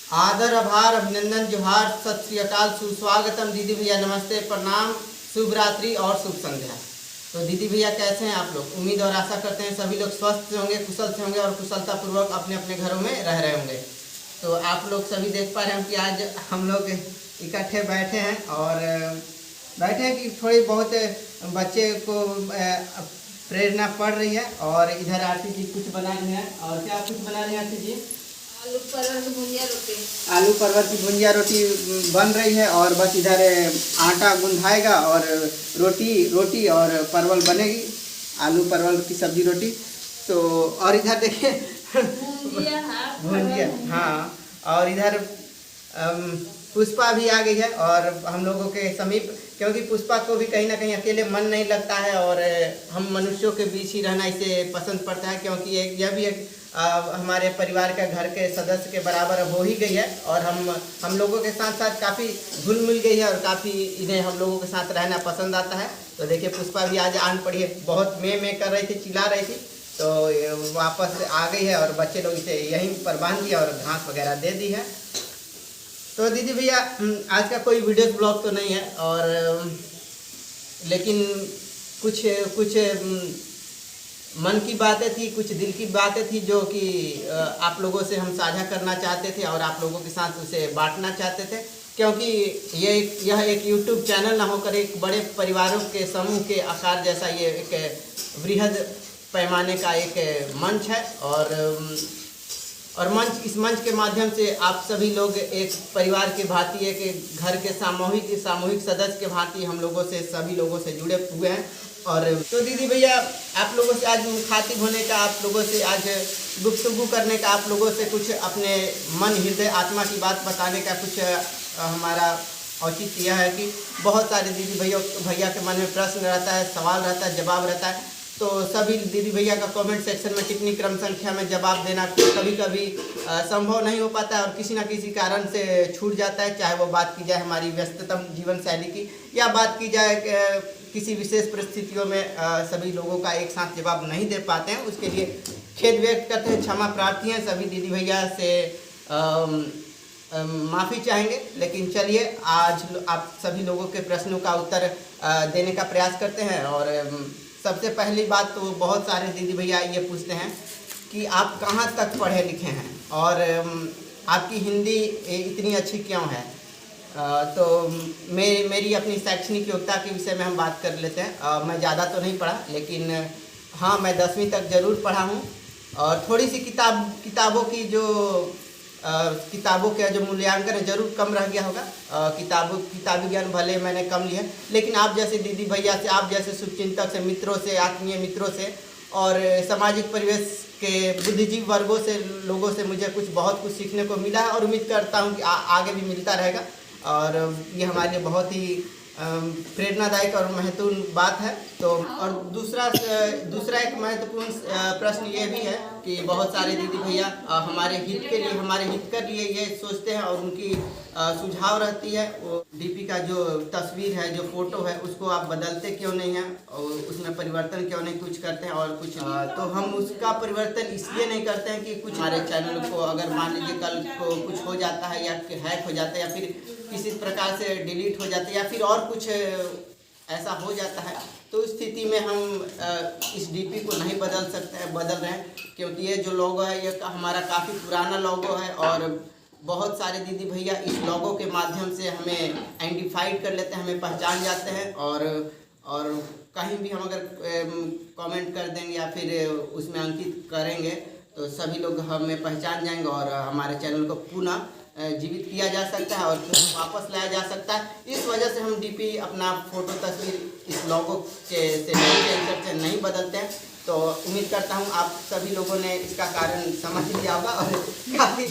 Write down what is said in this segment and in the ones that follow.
आदर आभार अभिनंदन जोहार सत श्री अकाल सुस्वागतम दीदी भैया नमस्ते प्रणाम शुभ रात्रि और शुभ संध्या। तो दीदी भैया कैसे हैं आप लोग? उम्मीद और आशा करते हैं सभी लोग स्वस्थ से होंगे, कुशल से होंगे और कुशलतापूर्वक अपने अपने घरों में रह रहे होंगे। तो आप लोग सभी देख पा रहे हैं कि आज हम लोग इकट्ठे बैठे हैं और बैठे हैं कि थोड़ी बहुत बच्चे को प्रेरणा पड़ रही है। और इधर आरती जी कुछ बना रही हैं। और क्या कुछ बना रही हैं आरती जी? आलू परवल की भुंजिया रोटी। आलू परवल की भुंजिया रोटी बन रही है और बस इधर आटा गूंधाएगा और रोटी और परवल बनेगी, आलू परवल की सब्जी रोटी। तो और इधर देखिए भुंजिया, हाँ। और इधर पुष्पा भी आ गई है और हम लोगों के समीप, क्योंकि पुष्पा को भी कहीं ना कहीं अकेले मन नहीं लगता है और हम मनुष्यों के बीच ही रहना इसे पसंद पड़ता है, क्योंकि यह भी एक हमारे परिवार का घर के सदस्य के बराबर हो ही गई है और हम लोगों के साथ साथ काफ़ी घुल मिल गई है और काफ़ी इन्हें हम लोगों के साथ रहना पसंद आता है। तो देखिए पुष्पा भी आज आन पड़ी है, बहुत में कर रही थी, चिल्ला रही थी, तो वापस आ गई है और बच्चे लोग इसे यहीं पर बांध दिया और घास वगैरह दे दी है। तो दीदी भैया आज का कोई वीडियो ब्लॉग तो नहीं है, और लेकिन कुछ कुछ मन की बातें थी, कुछ दिल की बातें थी जो कि आप लोगों से हम साझा करना चाहते थे और आप लोगों के साथ उसे बांटना चाहते थे, क्योंकि यह एक YouTube चैनल ना होकर एक बड़े परिवारों के समूह के आकार जैसा ये एक वृहद पैमाने का एक मंच है। और इस मंच के माध्यम से आप सभी लोग एक परिवार के भांति, एक घर के सामूहिक सदस्य के भांति हम लोगों से, सभी लोगों से जुड़े हुए हैं। और तो दीदी भैया आप लोगों से आज मुखातिब होने का, आप लोगों से आज गुफ्तगू करने का, आप लोगों से कुछ अपने मन हृदय आत्मा की बात बताने का कुछ हमारा औचित्य यह है कि बहुत सारे दीदी भैया के मन में प्रश्न रहता है, सवाल रहता है, जवाब रहता है। तो सभी दीदी भैया का कमेंट सेक्शन में टिप्पणी क्रम संख्या में जवाब देना कभी कभी संभव नहीं हो पाता है और किसी न किसी कारण से छूट जाता है, चाहे वो बात की जाए हमारी व्यस्ततम जीवन शैली की या बात की जाए किसी विशेष परिस्थितियों में सभी लोगों का एक साथ जवाब नहीं दे पाते हैं। उसके लिए खेद व्यक्त करते हैं, क्षमा प्रार्थी हैं, सभी दीदी भैया से माफ़ी चाहेंगे। लेकिन चलिए आज आप सभी लोगों के प्रश्नों का उत्तर देने का प्रयास करते हैं। और सबसे पहली बात तो बहुत सारे दीदी भैया ये पूछते हैं कि आप कहाँ तक पढ़े लिखे हैं और आपकी हिंदी इतनी अच्छी क्यों है। तो मेरी अपनी शैक्षणिक योग्यता के विषय में हम बात कर लेते हैं। मैं ज़्यादा तो नहीं पढ़ा, लेकिन हाँ मैं 10वीं तक ज़रूर पढ़ा हूँ और थोड़ी सी किताबों का जो मूल्यांकन है ज़रूर कम रह गया होगा। किताबी ज्ञान भले मैंने कम लिया, लेकिन आप जैसे दीदी भैया से, आप जैसे शुभचिंतक से, मित्रों से, आत्मीय मित्रों से और सामाजिक परिवेश के बुद्धिजीवी वर्गों से, लोगों से मुझे बहुत कुछ सीखने को मिला है और उम्मीद करता हूँ कि आगे भी मिलता रहेगा। और ये हमारे लिए बहुत ही प्रेरणादायक और महत्वपूर्ण बात है। तो और दूसरा एक महत्वपूर्ण प्रश्न ये भी है कि बहुत सारे दीदी भैया हमारे हित के लिए ये सोचते हैं और उनकी सुझाव रहती है, वो डीपी का जो तस्वीर है, जो फोटो है, उसको आप बदलते क्यों नहीं हैं और उसमें परिवर्तन क्यों नहीं कुछ करते हैं। और कुछ तो हम उसका परिवर्तन इसलिए नहीं करते हैं कि कुछ हमारे चैनल को अगर मान लीजिए कल को कुछ हो जाता है या हैक हो जाता है या फिर किसी प्रकार से डिलीट हो जाता है या फिर और कुछ ऐसा हो जाता है, तो उस स्थिति में हम इस डीपी को नहीं बदल रहे हैं, क्योंकि ये जो लोगो है ये हमारा काफ़ी पुराना लोगो है और बहुत सारे दीदी भैया इस लोगो के माध्यम से हमें आइडेंटिफाइड कर लेते हैं, हमें पहचान जाते हैं। और कहीं भी हम अगर कमेंट कर देंगे या फिर उसमें अंकित करेंगे तो सभी लोग हमें पहचान जाएंगे और हमारे चैनल को पुनः जीवित किया जा सकता है और वापस लाया जा सकता है। इस वजह से हम डीपी अपना फोटो तस्वीर इस लोगों से नहीं बदलते हैं। तो उम्मीद करता हूँ आप सभी लोगों ने इसका कारण समझ लिया होगा और काफ़ी।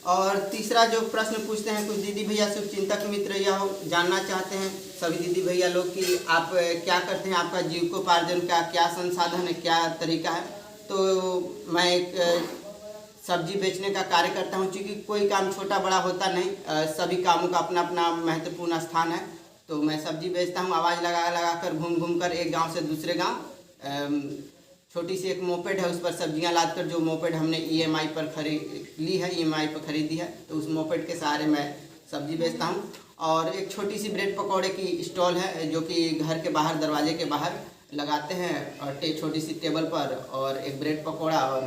और तीसरा जो प्रश्न पूछते हैं कुछ दीदी भैया, शुभचिंतक मित्र यह जानना चाहते हैं सभी दीदी भैया लोग कि आप क्या करते हैं, आपका जीविकोपार्जन का क्या संसाधन है, क्या तरीका है। तो मैं एक सब्जी बेचने का कार्य करता हूँ, क्योंकि कोई काम छोटा बड़ा होता नहीं, सभी कामों का अपना अपना महत्वपूर्ण स्थान है। तो मैं सब्जी बेचता हूँ, आवाज़ लगा कर घूम कर एक गांव से दूसरे गांव छोटी सी एक मोपेड है, उस पर सब्जियां लादकर, जो मोपेड हमने EMI पर EMI पर खरीदी है, तो उस मोपेड के सहारे मैं सब्जी बेचता हूँ। और एक छोटी सी ब्रेड पकौड़े की स्टॉल है, जो कि घर के बाहर, दरवाजे के बाहर लगाते हैं, और छोटी सी टेबल पर, और एक ब्रेड पकौड़ा और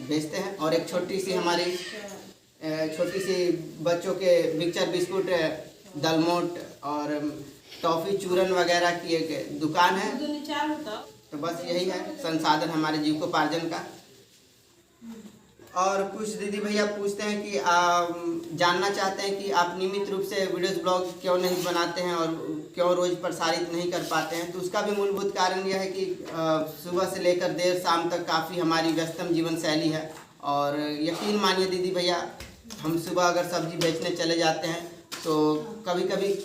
बेचते हैं। और एक छोटी सी हमारी बच्चों के मिक्सचर बिस्कुट, दलमोट और टॉफ़ी चूरन वगैरह की एक दुकान है। तो बस यही है संसाधन हमारे जीविकोपार्जन का। और कुछ दीदी भैया पूछते हैं कि जानना चाहते हैं कि आप नियमित रूप से वीडियोस ब्लॉग क्यों नहीं बनाते हैं और क्यों रोज़ प्रसारित नहीं कर पाते हैं। तो उसका भी मूलभूत कारण यह है कि सुबह से लेकर देर शाम तक काफ़ी हमारी व्यस्तम जीवन शैली है। और यकीन मानिए दीदी भैया, हम सुबह अगर सब्जी बेचने चले जाते हैं तो कभी कभी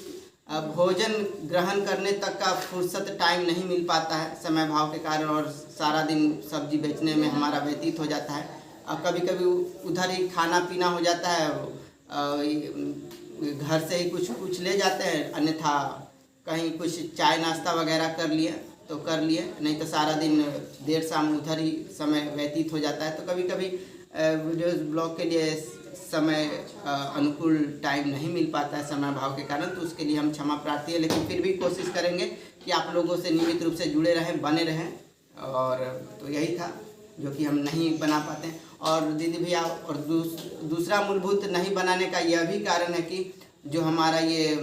भोजन ग्रहण करने तक का फुर्सत टाइम नहीं मिल पाता है समय भाव के कारण, और सारा दिन सब्जी बेचने में हमारा व्यतीत हो जाता है। और कभी कभी उधर ही खाना पीना हो जाता है, घर से ही कुछ ले जाते हैं, अन्यथा कहीं कुछ चाय नाश्ता वगैरह कर लिए तो कर लिए, नहीं तो सारा दिन देर शाम उधर ही समय व्यतीत हो जाता है। तो कभी कभी वीडियोस ब्लॉग के लिए समय अनुकूल टाइम नहीं मिल पाता है समय भाव के कारण, तो उसके लिए हम क्षमा प्रार्थी है। लेकिन फिर भी कोशिश करेंगे कि आप लोगों से नियमित रूप से जुड़े रहें, बने रहें। और तो यही था जो कि हम नहीं बना पाते हैं। और दीदी भैया, और दूसरा मूलभूत नहीं बनाने का यह भी कारण है कि जो हमारा ये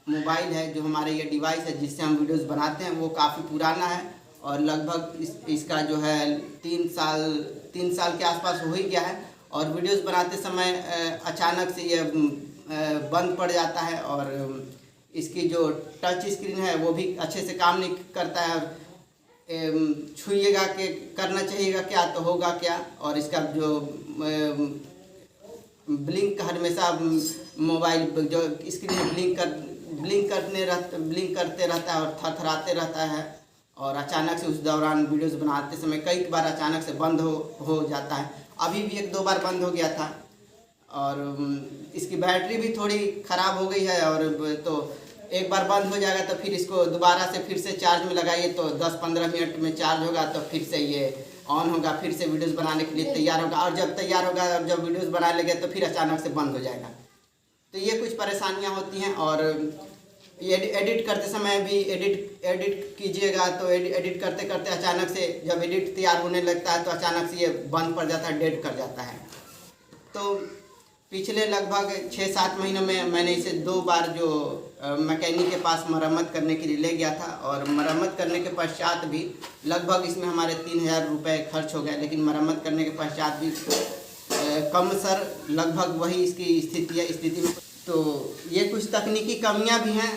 मोबाइल है, जो हमारा ये डिवाइस है जिससे हम वीडियोस बनाते हैं, वो काफ़ी पुराना है, और लगभग इसका जो है 3 साल के आसपास हो ही गया है। और वीडियोस बनाते समय अचानक से ये बंद पड़ जाता है, और इसकी जो टच स्क्रीन है वो भी अच्छे से काम नहीं करता है। छूइएगा कि करना चाहिएगा क्या तो होगा क्या, और इसका जो ब्लिंक हमेशा मोबाइल जो स्क्रीन ब्लिंक करते रहता है और थरथराते रहता है, और अचानक से उस दौरान वीडियोस बनाते समय कई बार अचानक से बंद हो जाता है। अभी भी 1-2 बार बंद हो गया था। और इसकी बैटरी भी थोड़ी ख़राब हो गई है, और तो एक बार बंद हो जाएगा तो फिर इसको दोबारा से फिर से चार्ज में लगाइए तो 10-15 मिनट में चार्ज होगा, तो फिर से ये ऑन होगा, फिर से वीडियोस बनाने के लिए तैयार होगा। और जब तैयार होगा और जब वीडियोस बना लेंगे तो फिर अचानक से बंद हो जाएगा। तो ये कुछ परेशानियां होती हैं। और ये एडिट करते समय भी एडिट कीजिएगा तो एडिट करते करते अचानक से जब एडिट तैयार होने लगता है तो अचानक से ये बंद पड़ जाता है, डेड कर जाता है। तो पिछले लगभग 6-7 महीनों में मैंने इसे 2 बार जो मैकेनिक के पास मरम्मत करने के लिए ले गया था, और मरम्मत करने के पश्चात भी लगभग इसमें हमारे 3000 रुपये खर्च हो गए। लेकिन मरम्मत करने के पश्चात भी कम सर लगभग वही इसकी स्थिति में। तो ये कुछ तकनीकी कमियां भी हैं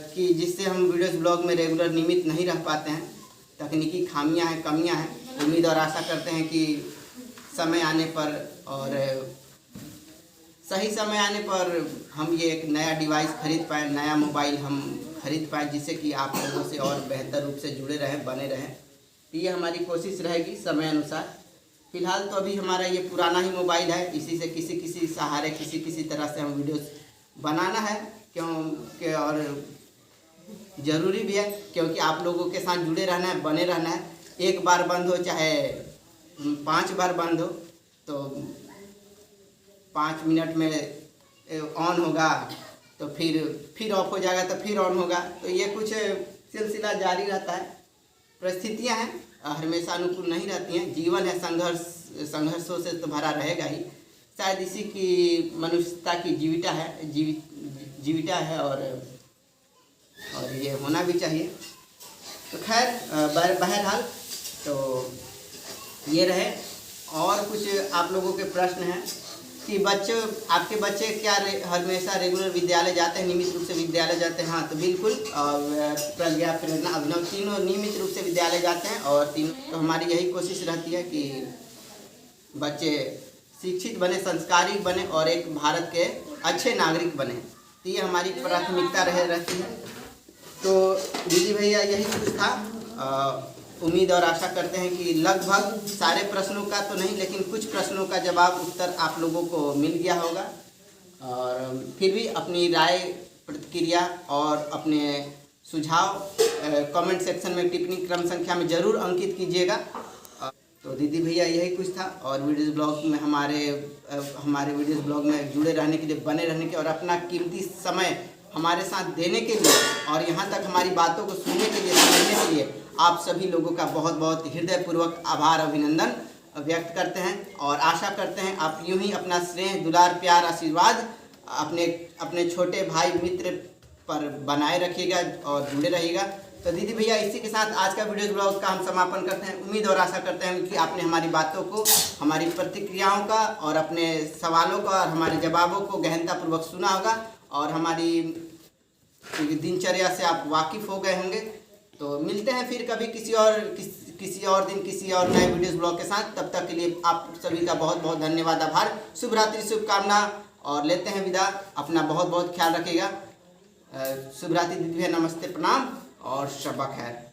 कि जिससे हम वीडियोस ब्लॉग में रेगुलर नियमित नहीं रह पाते हैं। तकनीकी खामियां हैं, कमियां हैं। उम्मीद और आशा करते हैं कि समय आने पर और सही समय आने पर हम ये एक नया डिवाइस खरीद पाएँ, नया मोबाइल हम खरीद पाएँ, जिससे कि आप लोगों से और बेहतर रूप से जुड़े रहें, बने रहें। ये हमारी कोशिश रहेगी समय अनुसार। फिलहाल तो अभी हमारा ये पुराना ही मोबाइल है, इसी से किसी सहारे किसी तरह से हम वीडियोस बनाना है, क्योंकि और ज़रूरी भी है, क्योंकि आप लोगों के साथ जुड़े रहना है, बने रहना है। एक बार बंद हो चाहे 5 बार बंद हो, तो 5 मिनट में ऑन होगा तो फिर ऑफ हो जाएगा, तो फिर ऑन होगा। तो ये कुछ सिलसिला जारी रहता है। परिस्थितियां हैं, हमेशा अनुकूल नहीं रहती हैं। जीवन है, संघर्षों से तो भरा रहेगा ही। शायद इसी की मनुष्यता की जीविता है और ये होना भी चाहिए। तो खैर बहरहाल तो ये रहे। और कुछ आप लोगों के प्रश्न हैं कि आपके बच्चे क्या हमेशा रेगुलर विद्यालय जाते हैं, नियमित रूप से विद्यालय जाते हैं? हाँ, तो बिल्कुल। प्रज्ञा, प्रेरणा, अभिनव तीनों नियमित रूप से विद्यालय जाते हैं, और तीनों तो हमारी यही कोशिश रहती है कि बच्चे शिक्षित बने, संस्कारी बने और एक भारत के अच्छे नागरिक बने। तो ये हमारी प्राथमिकता रहती है। तो दीदी भैया यही कुछ था। उम्मीद और आशा करते हैं कि लगभग सारे प्रश्नों का तो नहीं, लेकिन कुछ प्रश्नों का जवाब उत्तर आप लोगों को मिल गया होगा। और फिर भी अपनी राय, प्रतिक्रिया और अपने सुझाव कमेंट सेक्शन में टिप्पणी क्रम संख्या में ज़रूर अंकित कीजिएगा। तो दीदी भैया यही कुछ था, और वीडियोज़ ब्लॉग में हमारे वीडियोज़ ब्लॉग में जुड़े रहने के लिए, बने रहने के, और अपना कीमती समय हमारे साथ देने के लिए, और यहाँ तक हमारी बातों को सुनने के लिए, समझने के लिए आप सभी लोगों का बहुत बहुत हृदयपूर्वक आभार, अभिनंदन व्यक्त करते हैं। और आशा करते हैं आप यूं ही अपना स्नेह, दुलार, प्यार, आशीर्वाद अपने छोटे भाई मित्र पर बनाए रखिएगा और जुड़े रहिएगा। तो दीदी भैया इसी के साथ आज का वीडियो ब्लॉग का हम समापन करते हैं। उम्मीद और आशा करते हैं कि आपने हमारी बातों को, हमारी प्रतिक्रियाओं का, और अपने सवालों का और हमारे जवाबों को गहनतापूर्वक सुना होगा, और हमारी दिनचर्या से आप वाकिफ़ हो गए होंगे। तो मिलते हैं फिर कभी किसी और दिन किसी और नए वीडियोस ब्लॉग के साथ। तब तक के लिए आप सभी का बहुत बहुत धन्यवाद, आभार, शुभ रात्रि, शुभकामना, और लेते हैं विदा। अपना बहुत बहुत ख्याल रखिएगा। शुभ रात्रि दीदी भैया, नमस्ते, प्रणाम और शब्बा खैर।